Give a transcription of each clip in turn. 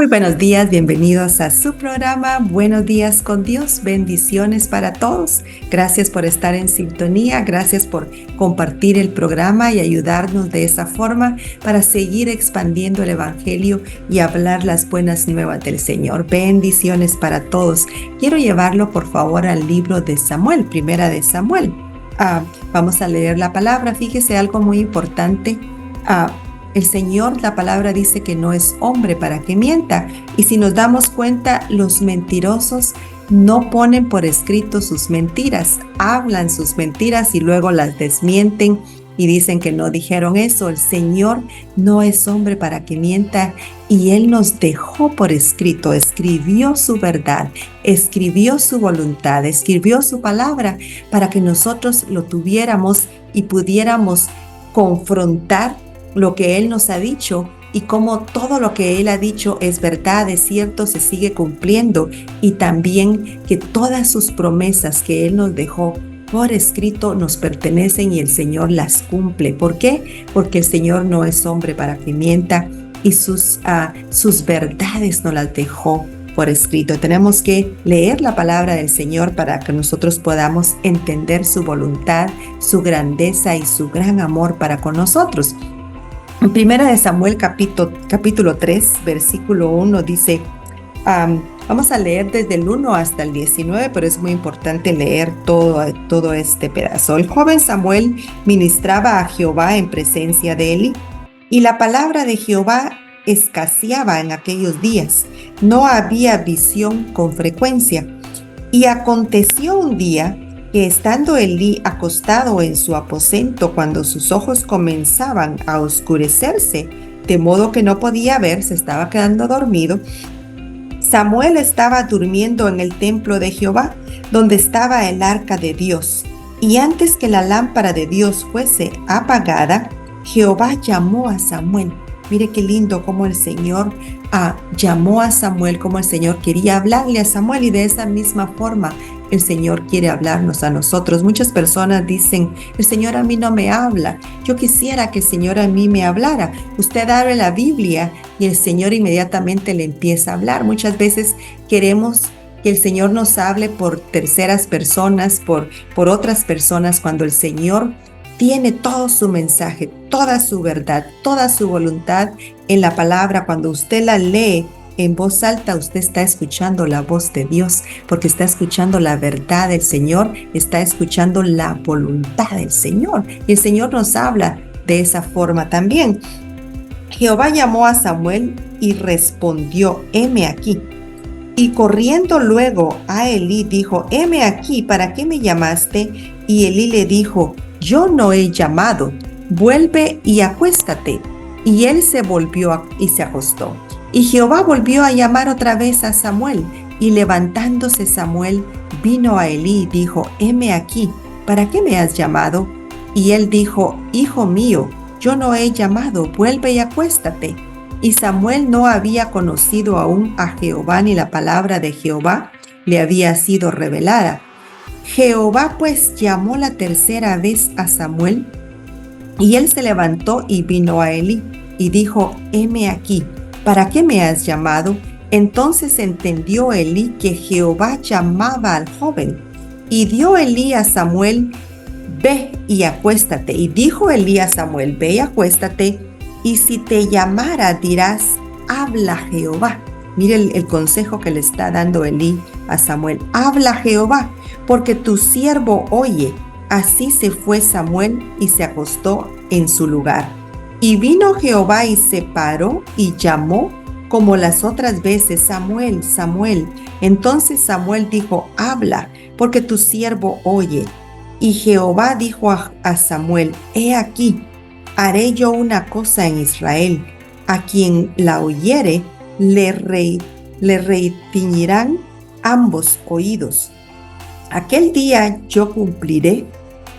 Muy buenos días, bienvenidos a su programa Buenos Días con Dios, bendiciones para todos. Gracias por estar en sintonía, gracias por compartir el programa y ayudarnos de esa forma para seguir expandiendo el Evangelio y hablar las buenas nuevas del Señor. Bendiciones para todos. Quiero llevarlo por favor al libro de Samuel, primera de Samuel. Vamos a leer la palabra, fíjese algo muy importante. El Señor, la palabra dice que no es hombre para que mienta. Y si nos damos cuenta, los mentirosos no ponen por escrito sus mentiras, hablan sus mentiras y luego las desmienten y dicen que no dijeron eso. El Señor no es hombre para que mienta y Él nos dejó por escrito, escribió su verdad, escribió su voluntad, escribió su palabra para que nosotros lo tuviéramos y pudiéramos confrontar lo que Él nos ha dicho y cómo todo lo que Él ha dicho es verdad, es cierto, se sigue cumpliendo, y también que todas sus promesas que Él nos dejó por escrito nos pertenecen y el Señor las cumple. ¿Por qué? Porque el Señor no es hombre para que mienta y sus verdades nos las dejó por escrito. Tenemos que leer la palabra del Señor para que nosotros podamos entender su voluntad, su grandeza y su gran amor para con nosotros. En primera de Samuel capítulo 3, versículo 1 dice, vamos a leer desde el 1 hasta el 19, pero es muy importante leer todo este pedazo. El joven Samuel ministraba a Jehová en presencia de Elí, y la palabra de Jehová escaseaba en aquellos días. No había visión con frecuencia. Y aconteció un día que estando Elí acostado en su aposento, cuando sus ojos comenzaban a oscurecerse, de modo que no podía ver, se estaba quedando dormido, Samuel estaba durmiendo en el templo de Jehová, donde estaba el arca de Dios. Y antes que la lámpara de Dios fuese apagada, Jehová llamó a Samuel. Mire qué lindo cómo el Señor llamó a Samuel, cómo el Señor quería hablarle a Samuel, y de esa misma forma el Señor quiere hablarnos a nosotros. Muchas personas dicen, el Señor a mí no me habla. Yo quisiera que el Señor a mí me hablara. Usted abre la Biblia y el Señor inmediatamente le empieza a hablar. Muchas veces queremos que el Señor nos hable por terceras personas, por otras personas, cuando el Señor tiene todo su mensaje, toda su verdad, toda su voluntad en la palabra. Cuando usted la lee en voz alta, usted está escuchando la voz de Dios, porque está escuchando la verdad del Señor, está escuchando la voluntad del Señor. Y el Señor nos habla de esa forma también. Jehová llamó a Samuel y respondió, heme aquí. Y corriendo luego a Elí dijo, heme aquí, ¿para qué me llamaste? Y Elí le dijo, yo no he llamado, vuelve y acuéstate. Y él se volvió y se acostó. Y Jehová volvió a llamar otra vez a Samuel, y levantándose Samuel vino a Elí y dijo, heme aquí, ¿para qué me has llamado? Y él dijo, hijo mío, yo no he llamado, vuelve y acuéstate. Y Samuel no había conocido aún a Jehová, ni la palabra de Jehová le había sido revelada. Jehová pues llamó la tercera vez a Samuel, y él se levantó y vino a Elí, y dijo, heme aquí, ¿para qué me has llamado? Entonces entendió Elí que Jehová llamaba al joven. Y dio Elí a Samuel, ve y acuéstate. Y dijo Elí a Samuel, ve y acuéstate, y si te llamara dirás, habla Jehová. Mire el consejo que le está dando Elí a Samuel. Habla Jehová, porque tu siervo oye. Así se fue Samuel y se acostó en su lugar. Y vino Jehová y se paró y llamó como las otras veces, Samuel, Samuel. Entonces Samuel dijo, habla, porque tu siervo oye. Y Jehová dijo a Samuel, he aquí, haré yo una cosa en Israel. A quien la oyere, le retiñirán ambos oídos. Aquel día yo cumpliré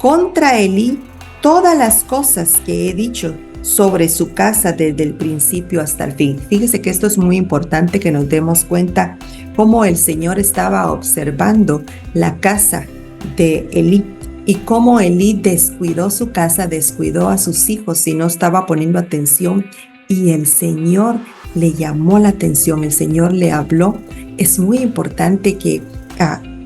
contra Elí todas las cosas que he dicho sobre su casa desde el principio hasta el fin. Fíjese que esto es muy importante, que nos demos cuenta cómo el Señor estaba observando la casa de Elí y cómo Elí descuidó su casa, descuidó a sus hijos y no estaba poniendo atención. Y el Señor le llamó la atención, el Señor le habló. Es muy importante que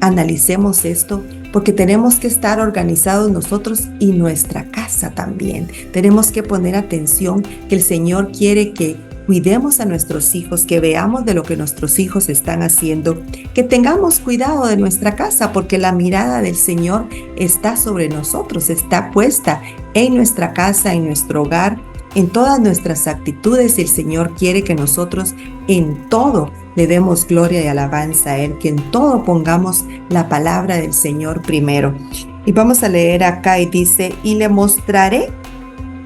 analicemos esto, porque tenemos que estar organizados nosotros y nuestra casa también. Tenemos que poner atención que el Señor quiere que cuidemos a nuestros hijos, que veamos de lo que nuestros hijos están haciendo, que tengamos cuidado de nuestra casa, porque la mirada del Señor está sobre nosotros, está puesta en nuestra casa, en nuestro hogar, en todas nuestras actitudes. El Señor quiere que nosotros en todo le demos gloria y alabanza a Él, que en todo pongamos la palabra del Señor primero. Y vamos a leer acá y dice, y le mostraré,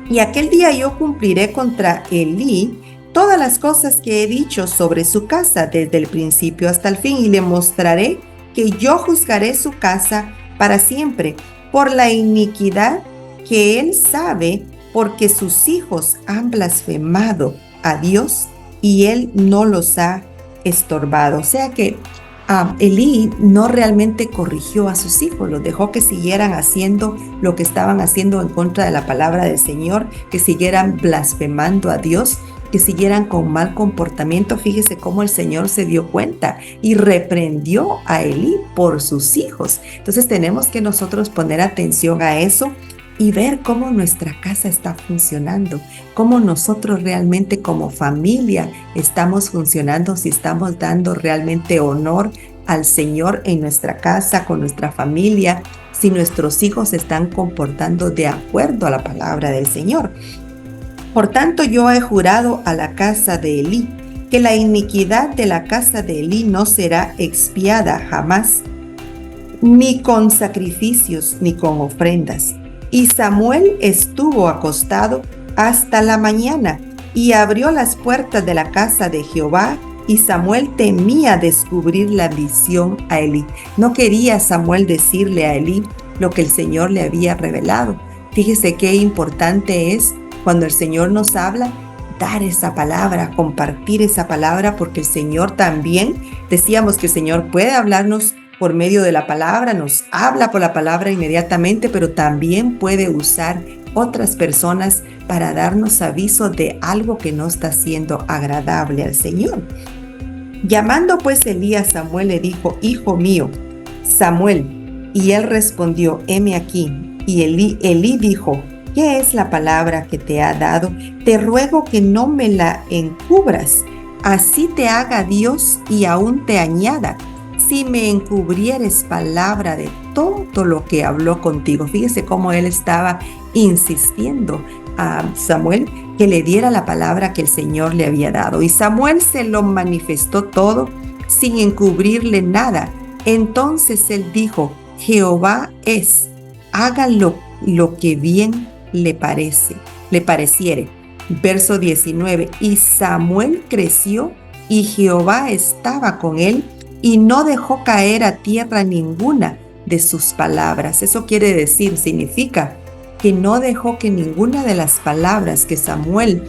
y aquel día yo cumpliré contra Elí todas las cosas que he dicho sobre su casa desde el principio hasta el fin, y le mostraré que yo juzgaré su casa para siempre por la iniquidad que él sabe, porque sus hijos han blasfemado a Dios y él no los ha estorbado. O sea que Elí no realmente corrigió a sus hijos, los dejó que siguieran haciendo lo que estaban haciendo en contra de la palabra del Señor, que siguieran blasfemando a Dios, que siguieran con mal comportamiento. Fíjese cómo el Señor se dio cuenta y reprendió a Elí por sus hijos. Entonces tenemos que nosotros poner atención a eso y ver cómo nuestra casa está funcionando, cómo nosotros realmente como familia estamos funcionando, si estamos dando realmente honor al Señor en nuestra casa, con nuestra familia, si nuestros hijos se están comportando de acuerdo a la palabra del Señor. Por tanto, yo he jurado a la casa de Elí que la iniquidad de la casa de Elí no será expiada jamás, ni con sacrificios, ni con ofrendas. Y Samuel estuvo acostado hasta la mañana y abrió las puertas de la casa de Jehová, y Samuel temía descubrir la visión a Elí. No quería Samuel decirle a Elí lo que el Señor le había revelado. Fíjese qué importante es cuando el Señor nos habla, dar esa palabra, compartir esa palabra, porque el Señor también, decíamos que el Señor puede hablarnos por medio de la palabra, nos habla por la palabra inmediatamente, pero también puede usar otras personas para darnos aviso de algo que no está siendo agradable al Señor. Llamando pues Elí a Samuel, le dijo, hijo mío, Samuel. Y él respondió, heme aquí. Y Elí dijo, ¿qué es la palabra que te ha dado? Te ruego que no me la encubras. Así te haga Dios y aún te añada, si me encubrieres palabra de todo lo que habló contigo. Fíjese cómo él estaba insistiendo a Samuel que le diera la palabra que el Señor le había dado. Y Samuel se lo manifestó todo sin encubrirle nada. Entonces él dijo, Jehová es, hágalo lo que bien le pareciere. Verso 19, y Samuel creció y Jehová estaba con él y no dejó caer a tierra ninguna de sus palabras. Eso quiere decir, significa que no dejó que ninguna de las palabras que Samuel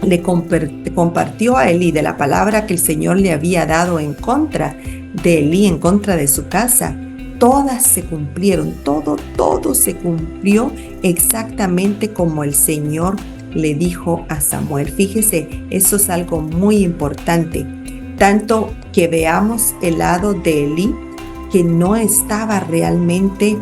le compartió a Elí, de la palabra que el Señor le había dado en contra de Elí, en contra de su casa, todas se cumplieron, todo se cumplió exactamente como el Señor le dijo a Samuel. Fíjese, eso es algo muy importante, tanto que veamos el lado de Elí, que no estaba realmente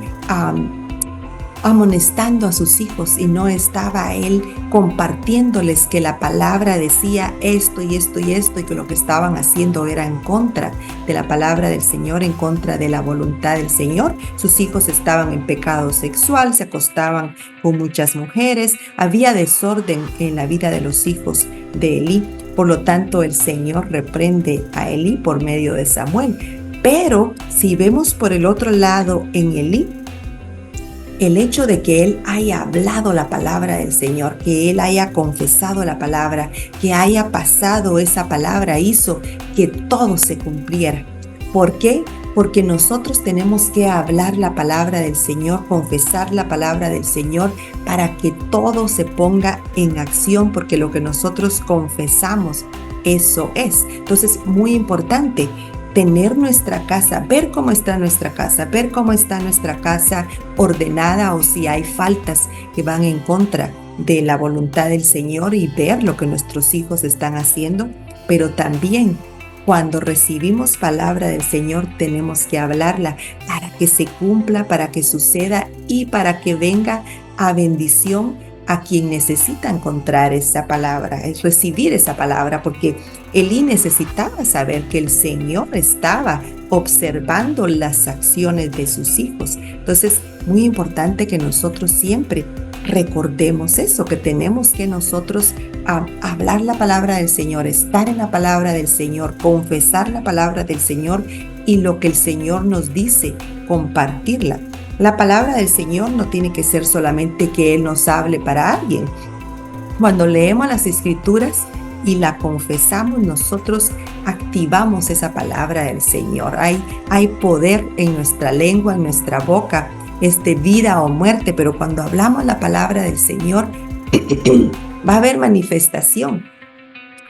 amonestando a sus hijos y no estaba él compartiéndoles que la palabra decía esto y esto y esto, y que lo que estaban haciendo era en contra de la palabra del Señor, en contra de la voluntad del Señor. Sus hijos estaban en pecado sexual, se acostaban con muchas mujeres, había desorden en la vida de los hijos de Elí. Por lo tanto, el Señor reprende a Elí por medio de Samuel. Pero si vemos por el otro lado en Elí, el hecho de que él haya hablado la palabra del Señor, que él haya confesado la palabra, que haya pasado esa palabra, hizo que todo se cumpliera. ¿Por qué? Porque nosotros tenemos que hablar la palabra del Señor, confesar la palabra del Señor para que todo se ponga en acción, porque lo que nosotros confesamos, eso es. Entonces, muy importante tener nuestra casa, ver cómo está nuestra casa ordenada, o si hay faltas que van en contra de la voluntad del Señor y ver lo que nuestros hijos están haciendo, pero también cuando recibimos palabra del Señor tenemos que hablarla para que se cumpla, para que suceda y para que venga a bendición a quien necesita encontrar esa palabra, es recibir esa palabra, porque Elí necesitaba saber que el Señor estaba observando las acciones de sus hijos. Entonces, muy importante que nosotros siempre recordemos eso, que tenemos que nosotros hablar la palabra del Señor, estar en la palabra del Señor, confesar la palabra del Señor y lo que el Señor nos dice, compartirla. La palabra del Señor no tiene que ser solamente que Él nos hable para alguien. Cuando leemos las Escrituras y la confesamos, nosotros activamos esa palabra del Señor. Hay poder en nuestra lengua, en nuestra boca, es de vida o muerte, pero cuando hablamos la palabra del Señor, va a haber manifestación,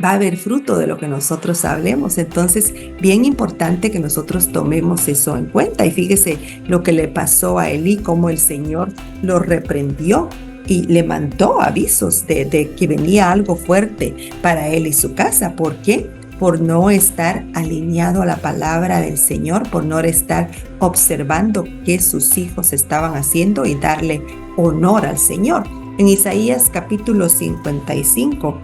va a haber fruto de lo que nosotros hablemos. Entonces, bien importante que nosotros tomemos eso en cuenta. Y fíjese lo que le pasó a Elí, cómo el Señor lo reprendió y le mandó avisos de que venía algo fuerte para él y su casa. ¿Por qué? Por no estar alineado a la palabra del Señor, por no estar observando qué sus hijos estaban haciendo y darle honor al Señor. En Isaías capítulo 55,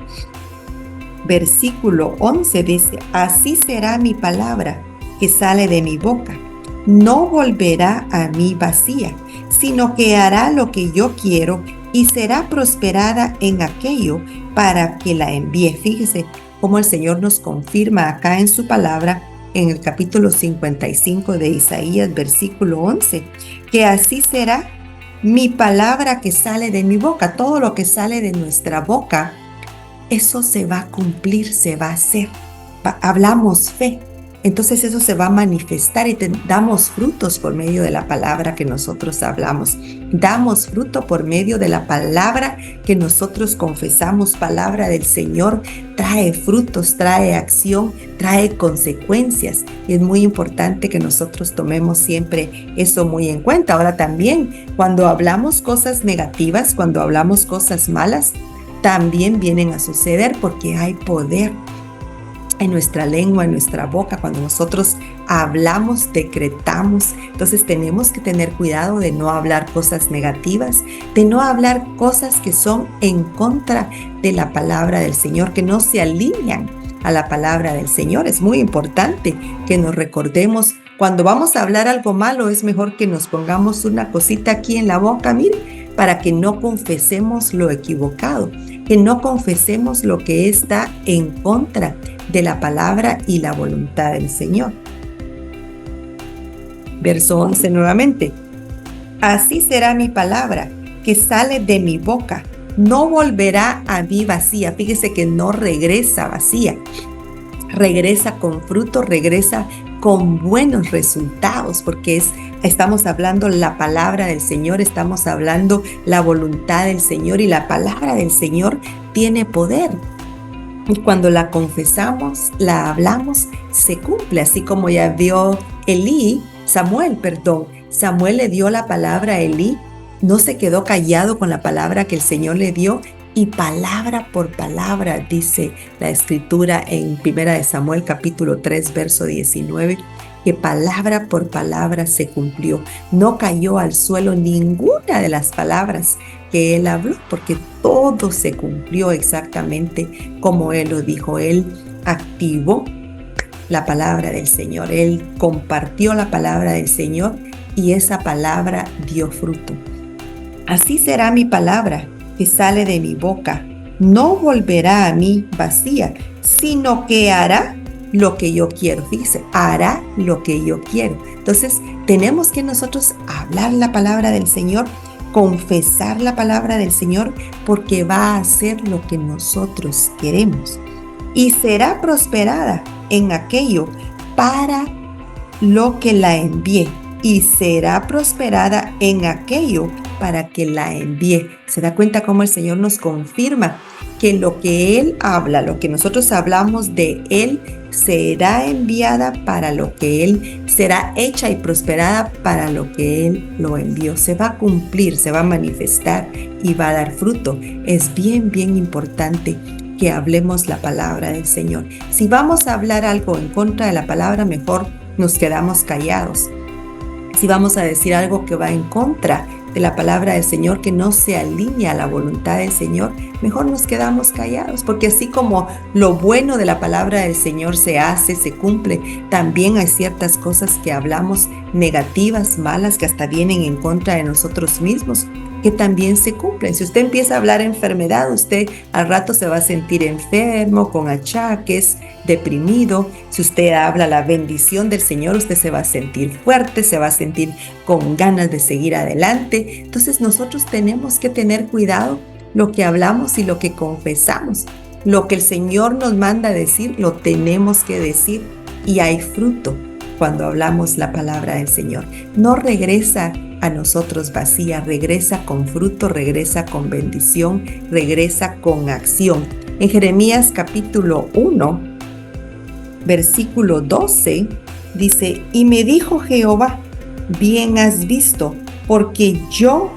versículo 11 dice: así será mi palabra que sale de mi boca. No volverá a mí vacía, sino que hará lo que yo quiero y será prosperada en aquello para que la envíe. Fíjese cómo el Señor nos confirma acá en su palabra, en el capítulo 55 de Isaías, versículo 11, que así será mi palabra que sale de mi boca. Todo lo que sale de nuestra boca, eso se va a cumplir, se va a hacer. Hablamos fe, entonces eso se va a manifestar y damos frutos por medio de la palabra que nosotros hablamos. Damos fruto por medio de la palabra que nosotros confesamos. Palabra del Señor trae frutos, trae acción, trae consecuencias. Y es muy importante que nosotros tomemos siempre eso muy en cuenta. Ahora también, cuando hablamos cosas negativas, cuando hablamos cosas malas, también vienen a suceder porque hay poder en nuestra lengua, en nuestra boca. Cuando nosotros hablamos, decretamos. Entonces tenemos que tener cuidado de no hablar cosas negativas, de no hablar cosas que son en contra de la palabra del Señor, que no se alinean a la palabra del Señor. Es muy importante que nos recordemos, cuando vamos a hablar algo malo, es mejor que nos pongamos una cosita aquí en la boca, mire, para que no confesemos lo equivocado, que no confesemos lo que está en contra de la palabra y la voluntad del Señor. Verso 11 nuevamente. Así será mi palabra que sale de mi boca. No volverá a mí vacía. Fíjese que no regresa vacía. Regresa con fruto, regresa con buenos resultados, porque estamos hablando la palabra del Señor, estamos hablando la voluntad del Señor, y la palabra del Señor tiene poder. Y cuando la confesamos, la hablamos, se cumple, así como ya vio Samuel le dio la palabra a Elí, no se quedó callado con la palabra que el Señor le dio, y palabra por palabra, dice la Escritura en 1 Samuel capítulo 3, verso 19, que palabra por palabra se cumplió. No cayó al suelo ninguna de las palabras que él habló, porque todo se cumplió exactamente como él lo dijo. Él activó la palabra del Señor, él compartió la palabra del Señor, y esa palabra dio fruto. Así será mi palabra que sale de mi boca. No volverá a mí vacía, sino que hará lo que yo quiero. Fíjese, hará lo que yo quiero. Entonces, tenemos que nosotros hablar la palabra del Señor, confesar la palabra del Señor, porque va a hacer lo que nosotros queremos. Y será prosperada en aquello para lo que la envié. Y será prosperada en aquello para que la envíe. ¿Se da cuenta cómo el Señor nos confirma que lo que Él habla, lo que nosotros hablamos de Él, será enviada para lo que Él, será hecha y prosperada para lo que Él lo envió. Se va a cumplir, se va a manifestar y va a dar fruto. Es bien, bien importante que hablemos la palabra del Señor. Si vamos a hablar algo en contra de la palabra, mejor nos quedamos callados. Si vamos a decir algo que va en contra de la palabra del Señor, que no se alinea a la voluntad del Señor, mejor nos quedamos callados, porque así como lo bueno de la palabra del Señor se hace, se cumple, también hay ciertas cosas que hablamos negativas, malas, que hasta vienen en contra de nosotros mismos, que también se cumplen. Si usted empieza a hablar enfermedad, usted al rato se va a sentir enfermo, con achaques, deprimido. Si usted habla la bendición del Señor, usted se va a sentir fuerte, se va a sentir con ganas de seguir adelante. Entonces nosotros tenemos que tener cuidado lo que hablamos y lo que confesamos. Lo que el Señor nos manda decir, lo tenemos que decir, y hay fruto cuando hablamos la palabra del Señor. No regresa a nosotros vacía, regresa con fruto, regresa con bendición, regresa con acción. En Jeremías capítulo 1, versículo 12, dice: y me dijo Jehová, bien has visto, porque yo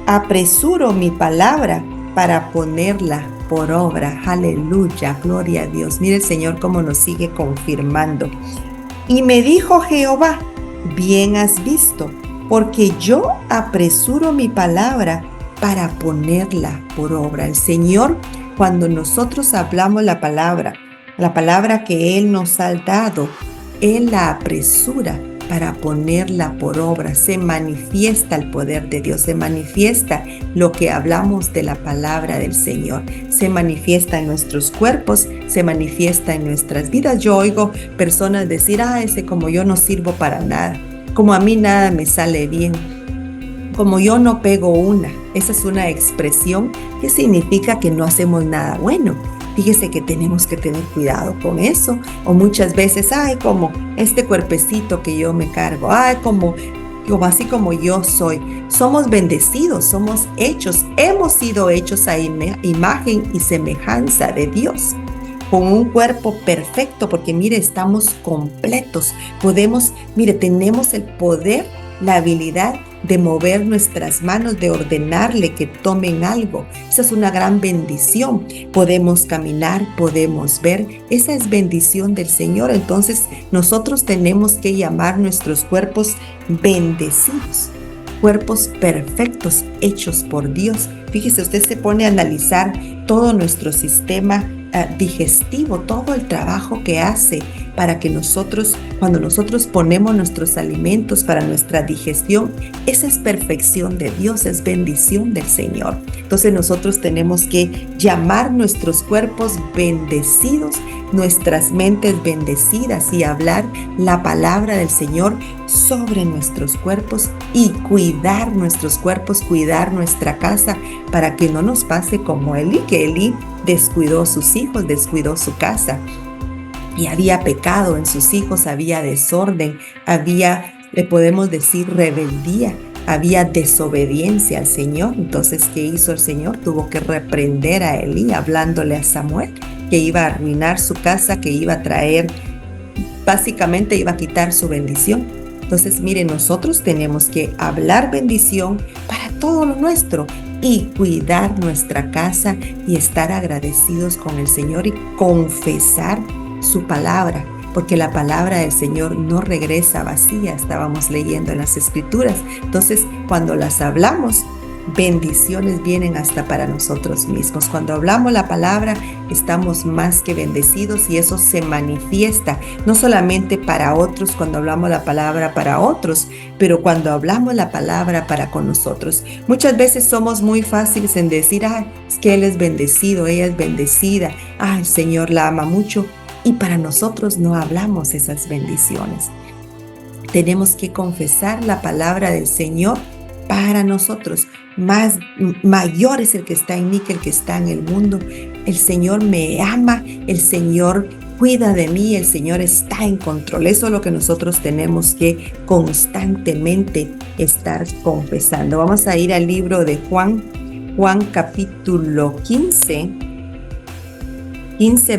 apresuro mi palabra para ponerla por obra. Aleluya, gloria a Dios. Mire el Señor cómo nos sigue confirmando. Y me dijo Jehová, bien has visto, porque yo apresuro mi palabra para ponerla por obra. El Señor, cuando nosotros hablamos la palabra que Él nos ha dado, Él la apresura para ponerla por obra. Se manifiesta el poder de Dios, se manifiesta lo que hablamos de la palabra del Señor, se manifiesta en nuestros cuerpos, se manifiesta en nuestras vidas. Yo oigo personas decir: ese como yo no sirvo para nada, como a mí nada me sale bien, como yo no pego una. Esa es una expresión que significa que no hacemos nada bueno. Fíjese que tenemos que tener cuidado con eso. O muchas veces, como este cuerpecito que yo me cargo, como así como yo soy. Somos bendecidos, somos hechos, hemos sido hechos a imagen y semejanza de Dios, con un cuerpo perfecto, porque mire, estamos completos. Tenemos el poder, la habilidad de mover nuestras manos, de ordenarle que tomen algo. Esa es una gran bendición. Podemos caminar, podemos ver. Esa es bendición del Señor. Entonces nosotros tenemos que llamar nuestros cuerpos bendecidos, cuerpos perfectos, hechos por Dios. Fíjese, usted se pone a analizar todo nuestro sistema digestivo, todo el trabajo que hace para que nosotros, cuando nosotros ponemos nuestros alimentos para nuestra digestión, esa es perfección de Dios, es bendición del Señor. Entonces nosotros tenemos que llamar nuestros cuerpos bendecidos, nuestras mentes bendecidas, y hablar la palabra del Señor sobre nuestros cuerpos y cuidar nuestros cuerpos, cuidar nuestra casa, para que no nos pase como Elí, que Elí descuidó a sus hijos, descuidó su casa, y había pecado en sus hijos, había desorden, le podemos decir rebeldía, había desobediencia al Señor. Entonces, ¿qué hizo el Señor? Tuvo que reprender a Elí, hablándole a Samuel, que iba a arruinar su casa, que iba a traer, básicamente iba a quitar su bendición. Entonces, miren, nosotros tenemos que hablar bendición para todo lo nuestro y cuidar nuestra casa y estar agradecidos con el Señor y confesar su palabra, porque la palabra del Señor no regresa vacía. Estábamos leyendo en las Escrituras. Entonces, cuando las hablamos, bendiciones vienen hasta para nosotros mismos. Cuando hablamos la palabra, estamos más que bendecidos, y eso se manifiesta no solamente para otros, cuando hablamos la palabra para otros, pero cuando hablamos la palabra para con nosotros. Muchas veces somos muy fáciles en decir: es que él es bendecido, ella es bendecida, el Señor la ama mucho, y para nosotros no hablamos esas bendiciones. Tenemos que confesar la palabra del Señor para nosotros. Mayor es el que está en mí que el que está en el mundo. El Señor me ama, el Señor cuida de mí, el Señor está en control. Eso es lo que nosotros tenemos que constantemente estar confesando. Vamos a ir al libro de Juan capítulo 15,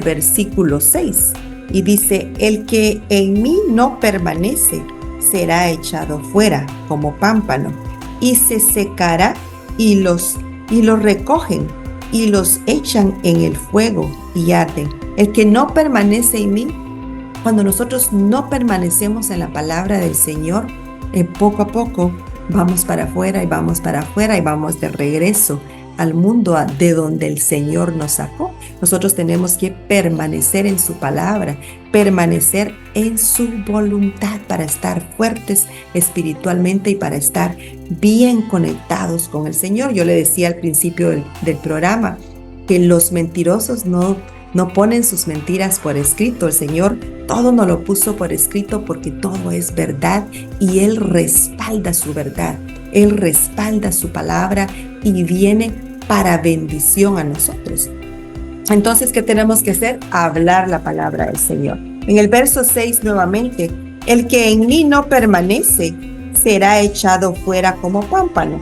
versículo 6. y dice, el que en mí no permanece será echado fuera como pámpano y se secará y los recogen y los echan en el fuego y arden. El que no permanece en mí, cuando nosotros no permanecemos en la palabra del Señor, poco a poco vamos para afuera y vamos para afuera y vamos de regreso al mundo de donde el Señor nos sacó. Nosotros tenemos que permanecer en su palabra, permanecer en su voluntad para estar fuertes espiritualmente y para estar bien conectados con el Señor. Yo le decía al principio del programa que los mentirosos no ponen sus mentiras por escrito. El Señor todo nos lo puso por escrito porque todo es verdad y Él respalda su verdad. Él respalda su palabra y viene para bendición a nosotros. Entonces, ¿qué tenemos que hacer? Hablar la palabra del Señor. En el verso 6 nuevamente, el que en mí no permanece será echado fuera como pámpano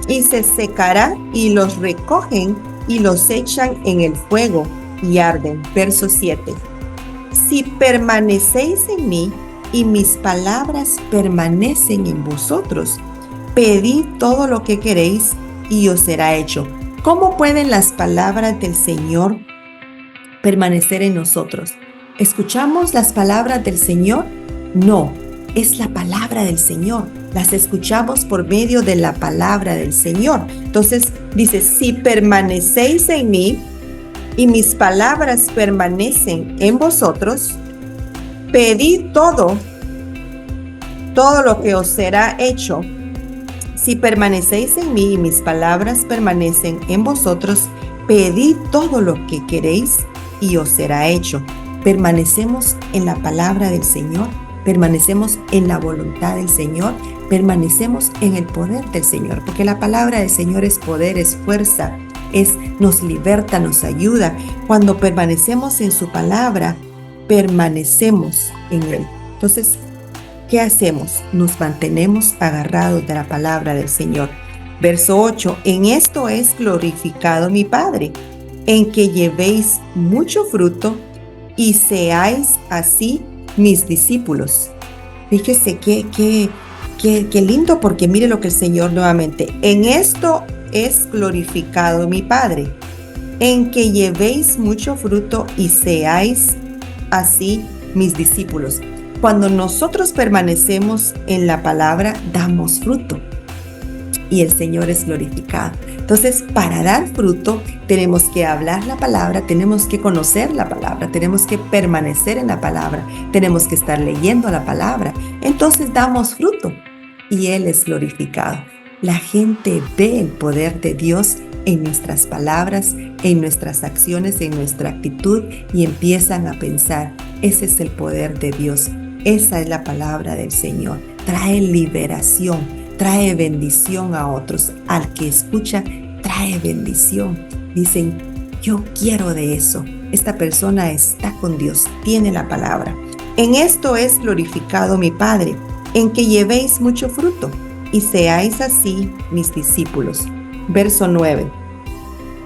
y se secará y los recogen y los echan en el fuego y arden. Verso 7. Si permanecéis en mí y mis palabras permanecen en vosotros, pedid todo lo que queréis y os será hecho. ¿Cómo pueden las palabras del Señor permanecer en nosotros? ¿Escuchamos las palabras del Señor? No, es la palabra del Señor. Las escuchamos por medio de la palabra del Señor. Entonces dice, si permanecéis en mí y mis palabras permanecen en vosotros, pedid todo lo que os será hecho. Si permanecéis en mí y mis palabras permanecen en vosotros, pedid todo lo que queréis y os será hecho. Permanecemos en la palabra del Señor, permanecemos en la voluntad del Señor, permanecemos en el poder del Señor, porque la palabra del Señor es poder, es fuerza, nos liberta, nos ayuda. Cuando permanecemos en su palabra, permanecemos en Él. Entonces, ¿qué hacemos? Nos mantenemos agarrados de la palabra del Señor. Verso 8, en esto es glorificado mi Padre, en que llevéis mucho fruto y seáis así mis discípulos. Fíjese qué lindo, porque mire lo que el Señor nuevamente, en esto es glorificado mi Padre, en que llevéis mucho fruto y seáis así mis discípulos. Cuando nosotros permanecemos en la palabra, damos fruto y el Señor es glorificado. Entonces, para dar fruto, tenemos que hablar la palabra, tenemos que conocer la palabra, tenemos que permanecer en la palabra, tenemos que estar leyendo la palabra. Entonces, damos fruto y Él es glorificado. La gente ve el poder de Dios en nuestras palabras, en nuestras acciones, en nuestra actitud y empiezan a pensar, ese es el poder de Dios. Esa es la palabra del Señor. Trae liberación, trae bendición a otros. Al que escucha, trae bendición. Dicen, yo quiero de eso. Esta persona está con Dios, tiene la palabra. En esto es glorificado mi Padre, en que llevéis mucho fruto y seáis así mis discípulos. Verso 9.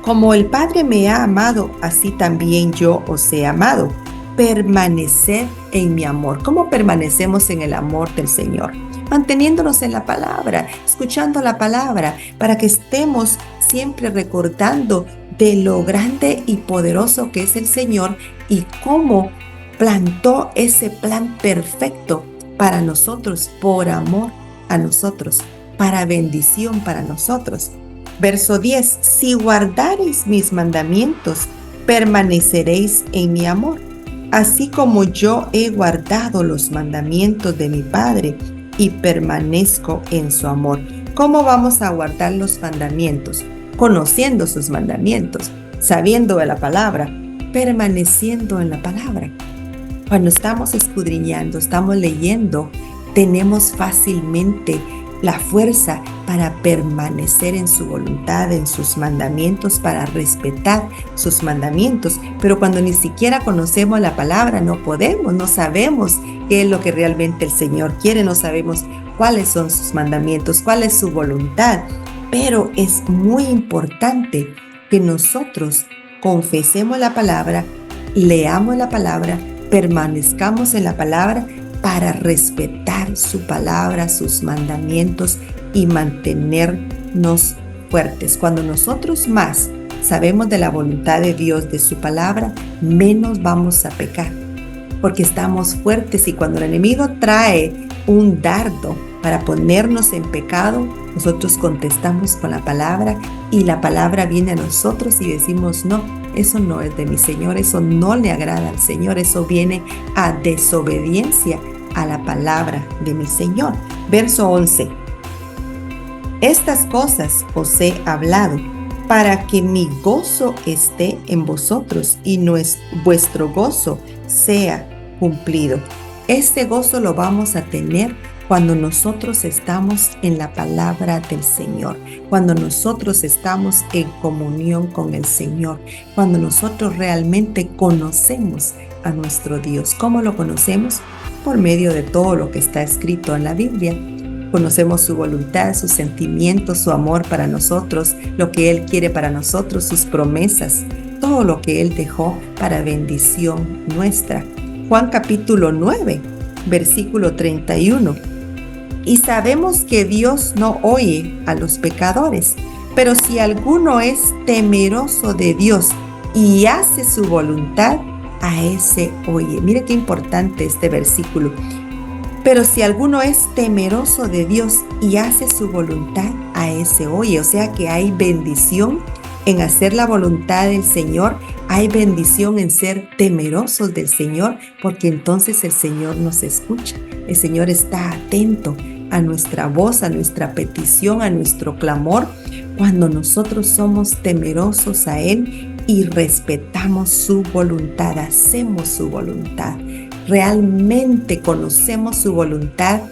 Como el Padre me ha amado, así también yo os he amado. Permaneced en mi amor. ¿Cómo permanecemos en el amor del Señor? Manteniéndonos en la palabra, escuchando la palabra, para que estemos siempre recordando de lo grande y poderoso que es el Señor y cómo plantó ese plan perfecto para nosotros, por amor a nosotros, para bendición para nosotros. Verso 10. Si guardareis mis mandamientos, permaneceréis en mi amor, así como yo he guardado los mandamientos de mi Padre y permanezco en su amor. ¿Cómo vamos a guardar los mandamientos? Conociendo sus mandamientos, sabiendo de la palabra, permaneciendo en la palabra. Cuando estamos escudriñando, estamos leyendo, tenemos fácilmente la fuerza para permanecer en su voluntad, en sus mandamientos, para respetar sus mandamientos. Pero cuando ni siquiera conocemos la palabra, no podemos, no sabemos qué es lo que realmente el Señor quiere, no sabemos cuáles son sus mandamientos, cuál es su voluntad. Pero es muy importante que nosotros confesemos la palabra, leamos la palabra permanezcamos en la palabra para respetar su palabra, sus mandamientos y mantenernos fuertes. Cuando nosotros más sabemos de la voluntad de Dios, de su palabra, menos vamos a pecar, porque estamos fuertes. Y cuando el enemigo trae un dardo para ponernos en pecado, nosotros contestamos con la palabra y la palabra viene a nosotros y decimos: no, eso no es de mi Señor, eso no le agrada al Señor, eso viene a desobediencia a la palabra de mi Señor. Verso 11. Estas cosas os he hablado para que mi gozo esté en vosotros y vuestro gozo sea cumplido. Este gozo lo vamos a tener cuando nosotros estamos en la palabra del Señor, cuando nosotros estamos en comunión con el Señor, cuando nosotros realmente conocemos a nuestro Dios. ¿Cómo lo conocemos? Por medio de todo lo que está escrito en la Biblia. Conocemos su voluntad, sus sentimientos, su amor para nosotros, lo que Él quiere para nosotros, sus promesas, todo lo que Él dejó para bendición nuestra. Juan capítulo 9, versículo 31. Y sabemos que Dios no oye a los pecadores, pero si alguno es temeroso de Dios y hace su voluntad, a ese oye. Mire qué importante este versículo. Pero si alguno es temeroso de Dios y hace su voluntad, a ese oye. O sea que hay bendición en hacer la voluntad del Señor, hay bendición en ser temerosos del Señor, porque entonces el Señor nos escucha. El Señor está atento a nuestra voz, a nuestra petición, a nuestro clamor, cuando nosotros somos temerosos a Él y respetamos su voluntad, hacemos su voluntad. Realmente conocemos su voluntad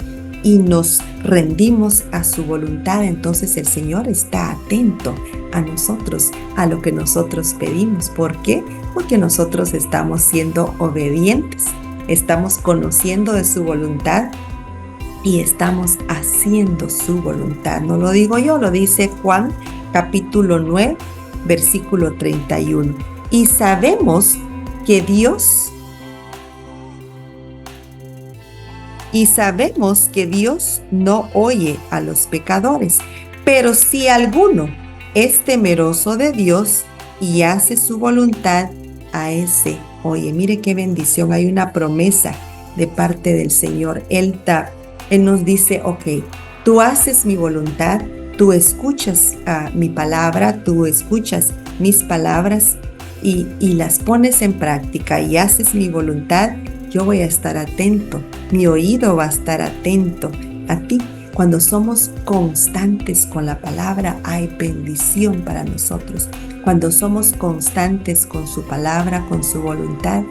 y nos rendimos a su voluntad, entonces el Señor está atento a nosotros, a lo que nosotros pedimos. ¿Por qué? Porque nosotros estamos siendo obedientes, estamos conociendo de su voluntad y estamos haciendo su voluntad. No lo digo yo, lo dice Juan capítulo 9, versículo 31. Y sabemos que Dios no oye a los pecadores, pero si alguno es temeroso de Dios y hace su voluntad, a ese oye. Mire qué bendición, hay una promesa de parte del Señor. Él nos dice: ok, tú haces mi voluntad, tú escuchas mi palabra, tú escuchas mis palabras y las pones en práctica y haces mi voluntad. Yo voy a estar atento, mi oído va a estar atento a ti. Cuando somos constantes con la palabra, hay bendición para nosotros. Cuando somos constantes con su palabra, con su voluntad,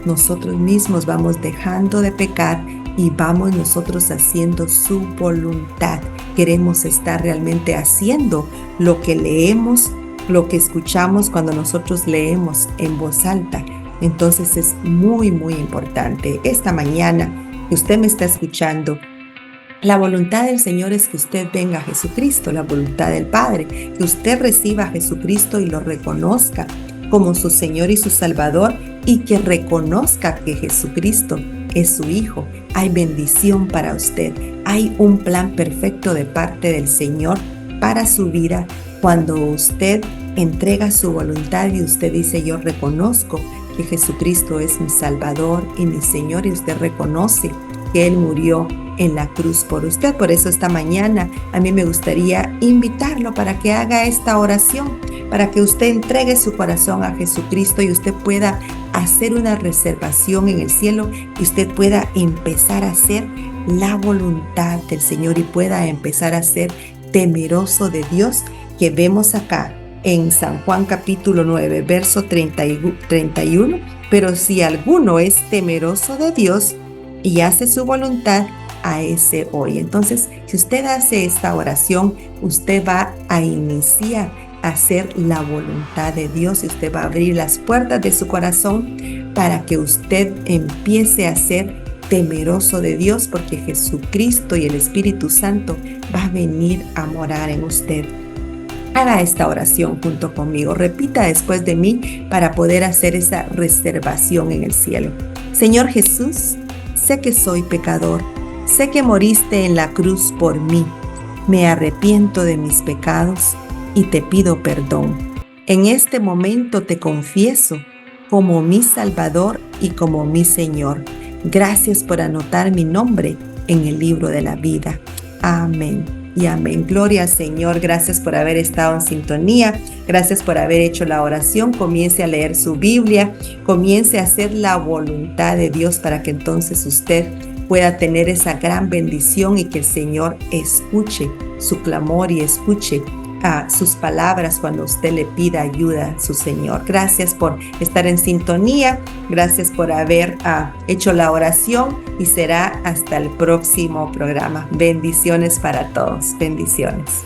nosotros mismos vamos dejando de pecar y vamos nosotros haciendo su voluntad. Queremos estar realmente haciendo lo que leemos, lo que escuchamos cuando nosotros leemos en voz alta. Entonces es muy, muy importante. Esta mañana que usted me está escuchando, la voluntad del Señor es que usted venga a Jesucristo, la voluntad del Padre, que usted reciba a Jesucristo y lo reconozca como su Señor y su Salvador, y que reconozca que Jesucristo es su Hijo. Hay bendición para usted, hay un plan perfecto de parte del Señor para su vida. Cuando usted entrega su voluntad y usted dice: yo reconozco que Jesucristo es mi Salvador y mi Señor, y usted reconoce que Él murió en la cruz por usted. Por eso esta mañana a mí me gustaría invitarlo para que haga esta oración, para que usted entregue su corazón a Jesucristo y usted pueda hacer una reservación en el cielo y usted pueda empezar a hacer la voluntad del Señor y pueda empezar a ser temeroso de Dios, que vemos acá en San Juan capítulo 9, verso 31. Pero si alguno es temeroso de Dios y hace su voluntad, a ese oye. Entonces, si usted hace esta oración, usted va a iniciar a hacer la voluntad de Dios y usted va a abrir las puertas de su corazón para que usted empiece a ser temeroso de Dios, porque Jesucristo y el Espíritu Santo va a venir a morar en usted. Haga esta oración junto conmigo. Repita después de mí para poder hacer esa reservación en el cielo. Señor Jesús, sé que soy pecador. Sé que moriste en la cruz por mí. Me arrepiento de mis pecados y te pido perdón. En este momento te confieso como mi Salvador y como mi Señor. Gracias por anotar mi nombre en el libro de la vida. Amén y amén. Gloria al Señor. Gracias por haber estado en sintonía. Gracias por haber hecho la oración. Comience a leer su Biblia. Comience a hacer la voluntad de Dios para que entonces usted pueda tener esa gran bendición y que el Señor escuche su clamor y escuche sus palabras cuando usted le pida ayuda a su Señor. Gracias por estar en sintonía. Gracias por haber hecho la oración y será hasta el próximo programa. Bendiciones para todos. Bendiciones.